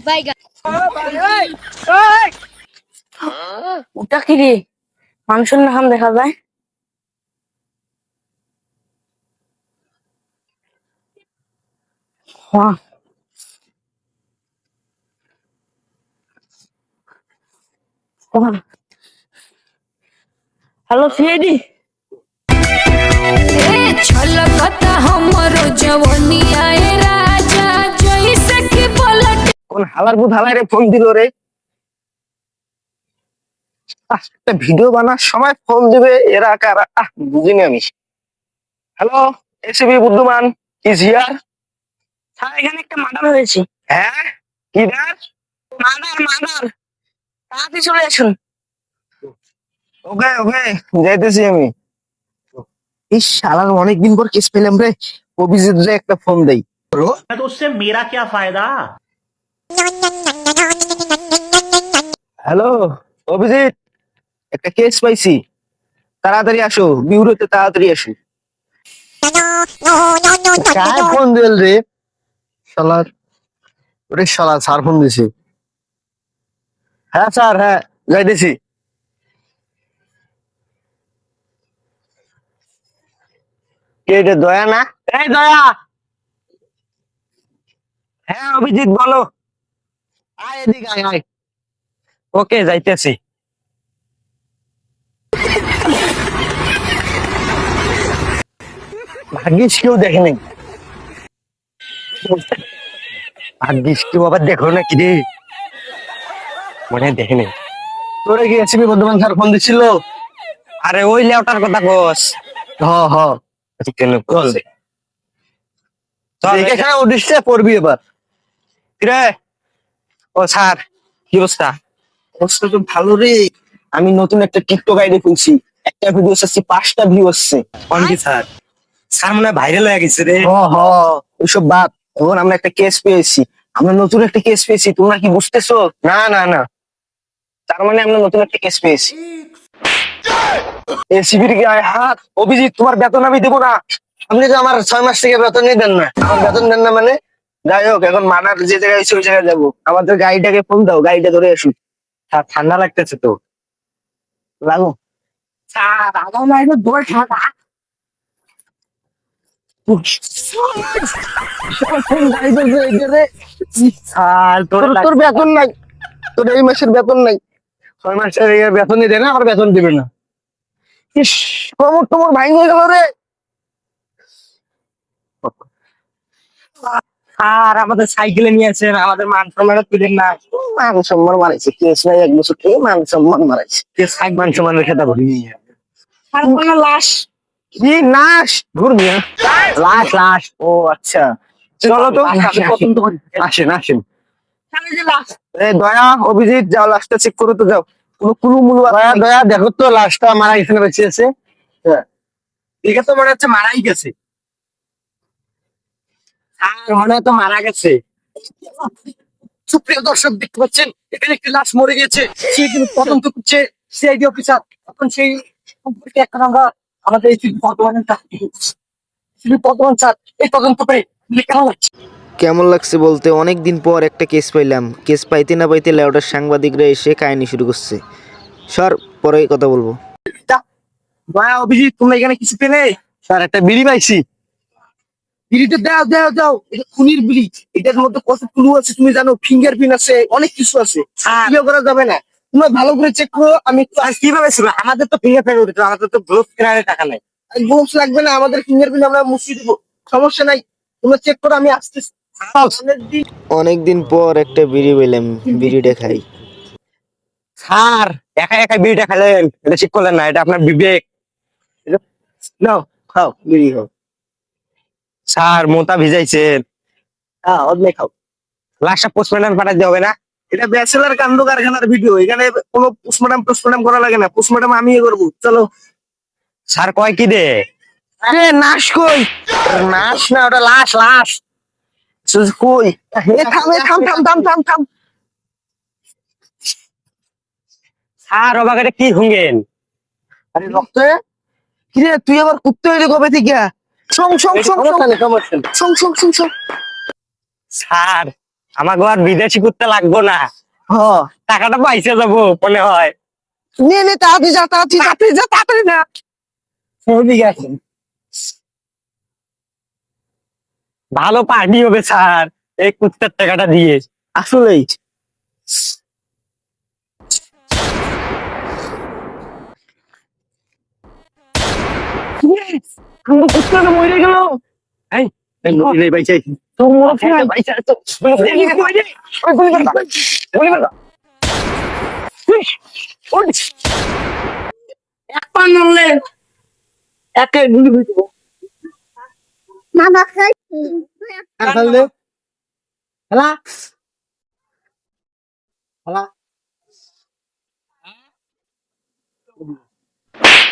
বাইগা ওটা কি রে? মাংসের নাম দেখা যায়। হ্যালো সিআইডি, छलकता हमरो जवनिया ए राजा जैसे कि पलट কোন হালার ভূত হালারে ফোন দিল রে? একটা ভিডিও বানার সময় ফোন দিবে এরা কারা? বুঝিনি আমি। Hello, ACB Buddhaman is here. Sir এখানে একটা মার্ডার হয়েছে। হ্যাঁ, কি ডার? মার্ডার তাড়াতাড়ি চলে আসুন। ওকে ওকে, যাইতেছি আমি। এই শালার অনেকদিন পর কেস পেলাম রে। অভিজিৎ রে একটা ফোন দেই। तो उससे मेरा क्या फायदा। হ্যালো অভিজিৎ, একটা কেস পাইছি, তাড়াতাড়ি আসো, বিউরোতে তাড়াতাড়ি আসো। কার ফোন দিল রে? শালার, ওরে শালা স্যার ফোন দিছে। হ্যাঁ স্যার, হ্যাঁ যাইতেছি। কে এটা, দয়া না? এই দয়া। হ্যাঁ অভিজিৎ বলো। আয় এদিকে আয় আয়। ওকে যাইতেছি। ভাগ্যিস কেউ দেখেনি, ভাগ্যিস কেউ আবার দেখো না কি রে, মনে হয় দেখেনি। তোরে কি এসিবি বর্ধমান স্যার ফোন দিছিল? আরে ওই লেওটার কথা কস। হ হ, কেন বলছে? দেখে খায় উঠিসে পড়বি এবার। কিরে? ও স্যার, কি অবস্থা? অবস্থা তো ভালো রে। আমি নতুন একটা টিকটক আইডি খুলছি, একটা ভিডিও আসছে 5টা ভিউ আসছে। कौन की सर सर मैंने वायरल হয়ে গেছে রে। হ হ, ওইসব বাদ। এখন আমরা একটা কেস পেয়েছি, আমরা নতুন একটা কেস পেয়েছি, তোমরা কি বুঝতেছো? না না না, তার মানে আমরা নতুন একটা কেস পেয়েছি। এসিবির গায়ে হাত। অভিজিৎ, তোমার বেতন আমি দেবো না। আপনি তো আমার 6 মাস থেকে বেতনই দেন না। আমার বেতন দেন না মানে? যাই হোক, এখন মানার যে জায়গায় হয়েছে ওই জায়গায় যাবো। আমাদের গাড়িটাকে ফোন দাও, গাড়িটা ধরে আসুন। ঠান্ডা লাগতেছে তো। লাগো। স্যার আগাম লাইনে দৌড় ঠান্ডা। স্যার তোর তোর বেতন নাই, তোর এই মাসের বেতন নাই। 6 মাসের বেতনই দেয় না, আবার বেতন দিবে না। ইস, কোমর টোমর ভাঙ হয়ে গেল রে। স্যার আমাদের সাইকেলে নিয়েছেন, আমাদের মান সম্মানের তুলেন না। মান সম্মান মারাইছে, কেস নাই 1 বছর থেকে মান সম্মান মারাইছে। মান সম্মানের খেতা ভরি স্যার কোনো লাশ। কি নাশ? ঘুর মিয়া, লাশ লাশ। ও আচ্ছা, চলো তো পছন্দ করি। আসেন আসেন। স্যার এই যে লাশ। দয়া অভিজিৎ, যাও লাশটা চেক করো তো, যাও। কোনো কুলু মুলু দয়া দয়া দেখো তো লাশটা মারা গেছে না বেঁচে আছে? হ্যাঁ, দেখে তো মনে হচ্ছে মারাই গেছে। আর মনে হয় তো মারা গেছে। সুপ্রিয় দর্শক, দেখতে পাচ্ছেন এখানে একটি লাশ মরে গেছে। সে কিন্তু তদন্ত করছে সিআইডি অফিসার। এখন সেই সম্পর্কে একটা আমরা আমাদের এই বর্তমানে বর্তমান স্যার এই তদন্ত করে কেমন লাগছে? কেমন লাগছে বলতে, অনেক দিন পর একটা কেস পাইলাম। কেস পাইতে না পাইতে লেওটার সাংবাদিকরা এসে কাহিনী শুরু করছে। সর, পরে কথা বলবো। দয়া অভিজিৎ, তোমরা এখানে কিছু পেলে? স্যার একটা বিড়ি পাইছি। বিড়িতে দাও দাও দাও, এটা খুনির বিড়ি। এটার মধ্যে কত ক্লু আছে তুমি জানো? ফিঙ্গারপ্রিন্ট আছে, অনেক কিছু আছে। ইয়ে করা যাবে না, তোমরা ভালো করে চেক করো। আমি কিভাবে ছিল, আমাদের তো ফিঙ্গারপ্রিন্ট উঠেছে, আমাদের তো গ্লোভ কেনারে টাকা নাই। গ্লোভস লাগবে না, আমাদের ফিঙ্গারপ্রিন্ট আমরা মুছিয়ে দেবো, সমস্যা নাই। তোমরা চেক করো, আমি আসতেছি। অনেকদিন পর একটা বিড়ি পেলাম, বিড়িটা খাই। স্যার, একা একা বিড়িটা খেলেন, এটা ঠিক করলেন না, এটা আপনার বিবেক। নাও খাও, বিড়ি খাও। স্যার মোতা ভিজাইছেন। হ্যাঁ, অদমে খাও। লাশটা পোস্টমর্টম পাঠাতে হবে না? এটা ব্যাচেলার কাণ্ড কারখানার ভিডিও, এখানে কোনো পোস্টমর্টম করা লাগে না। পোস্টমর্টম আমি করবো, চলো। স্যার কয় কি দে? আরে নাশ কই? নাশ না, ওটা লাশ লাশ। কই? থাম থাম থাম থাম থাম থাম। স্যার অবাক, এটা কি হুঙ্গেন? আরে রক্ত। কিরে তুই আবার কুত্তে হইলে কবে থেকে? শোন শোন শোন শোন শোন শোন শোন। স্যার আমাকে আর বিদেশি করতে লাগবো না, হ টাকাটা পাইছে যাবো মনে হয়। নে নে তাড়াতাড়ি যা তাড়াতাড়ি না ঠিক আছে। ভালো পার্টি হবে স্যার এই কুত্তার টাকাটা দিয়ে। আসলেই আমরা কুত্তাটা মরে গেল। এই এই নদী ভাই চাই তো মরে ফেলাই এক পা নড়লে একে গুলি করে দেবো। খেলা খেলা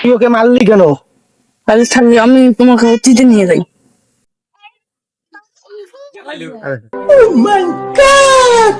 তুই ওকে মারলি কেন? তাহলে থাকলে আমি তোমাকে অতীতে নিয়ে যাই। Oh my God!